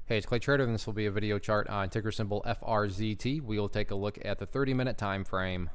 Hey, it's Clay Trader, and this will be a video chart on ticker symbol FRZT. We will take a look at the 30-minute time frame.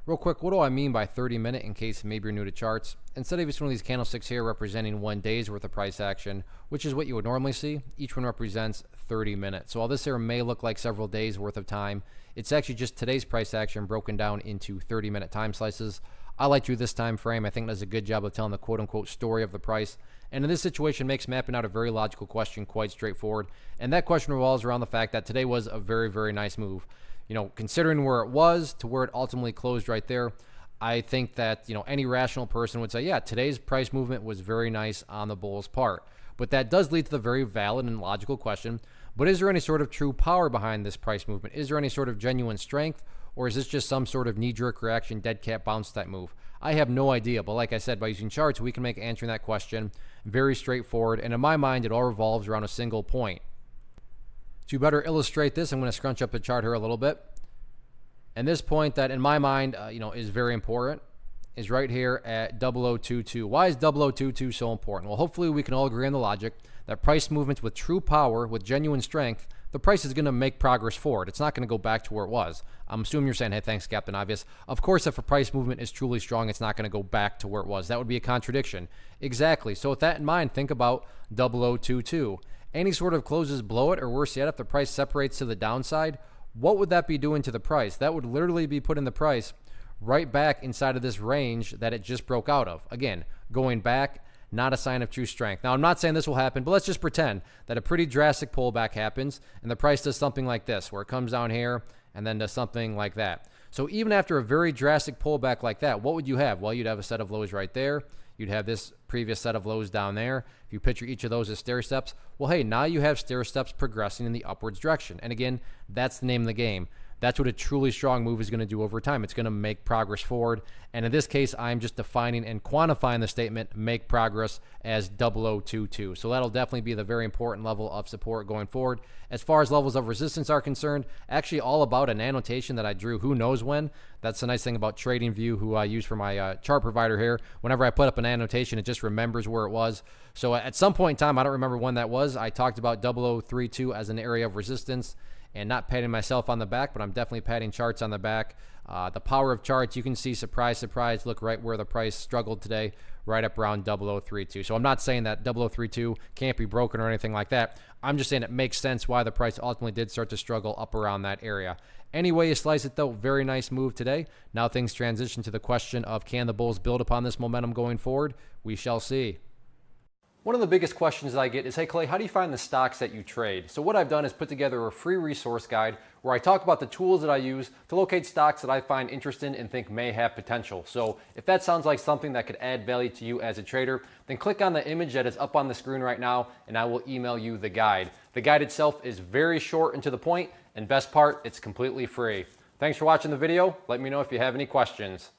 Real quick, what do I mean by 30-minute in case maybe you're new to charts? Instead of each one of these candlesticks here representing 1 day's worth of price action, which is what you would normally see, each one represents 30 minutes. So while this here may look like several days worth of time, it's actually just today's price action broken down into 30-minute time slices. I like to do this time frame. I think it does a good job of telling the quote-unquote story of the price. And in this situation, makes mapping out a very logical question quite straightforward. And that question revolves around the fact that today was a very, very nice move. You know, considering where it was to where it ultimately closed right there, I think that, you know, any rational person would say, yeah, today's price movement was very nice on the bull's part. But that does lead to the very valid and logical question, but is there any sort of true power behind this price movement? Is there any sort of genuine strength? Or is this just some sort of knee-jerk reaction, dead cat bounce type move? I have no idea, but like I said, by using charts, we can make answering that question very straightforward. And in my mind, it all revolves around a single point. To better illustrate this, I'm going to scrunch up the chart here a little bit. And this point that in my mind, is very important is right here at 0022. Why is 0022 so important? Well, hopefully we can all agree on the logic that price movements with true power, with genuine strength, the price is going to make progress forward. It's not going to go back to where it was. I'm assuming you're saying, hey, thanks, Captain Obvious. Of course, if a price movement is truly strong, it's not going to go back to where it was. That would be a contradiction. Exactly. So with that in mind, think about 0022. Any sort of closes below it, or worse yet, if the price separates to the downside, what would that be doing to the price? That would literally be putting the price right back inside of this range that it just broke out of. Again, going back, not a sign of true strength. Now, I'm not saying this will happen, but let's just pretend that a pretty drastic pullback happens and the price does something like this, where it comes down here and then does something like that. So even after a very drastic pullback like that, what would you have? Well, you'd have a set of lows right there. You'd have this previous set of lows down there. If you picture each of those as stair steps, well, hey, now you have stair steps progressing in the upwards direction. And again, that's the name of the game. That's what a truly strong move is going to do over time. It's going to make progress forward. And in this case, I'm just defining and quantifying the statement make progress as 0022. So that'll definitely be the very important level of support going forward. As far as levels of resistance are concerned, actually all about an annotation that I drew who knows when. That's the nice thing about TradingView, who I use for my chart provider here. Whenever I put up an annotation, it just remembers where it was. So at some point in time, I don't remember when that was, I talked about 0032 as an area of resistance. And not patting myself on the back, but I'm definitely patting charts on the back. The power of charts, you can see, surprise, surprise, look right where the price struggled today, right up around 0032. So I'm not saying that 0032 can't be broken or anything like that. I'm just saying it makes sense why the price ultimately did start to struggle up around that area. Any way you slice it, though, very nice move today. Now things transition to the question of, can the bulls build upon this momentum going forward? We shall see. One of the biggest questions that I get is, hey Clay, how do you find the stocks that you trade? So what I've done is put together a free resource guide where I talk about the tools that I use to locate stocks that I find interesting and think may have potential. So if that sounds like something that could add value to you as a trader, then click on the image that is up on the screen right now and I will email you the guide. The guide itself is very short and to the point, and best part, it's completely free. Thanks for watching the video. Let me know if you have any questions.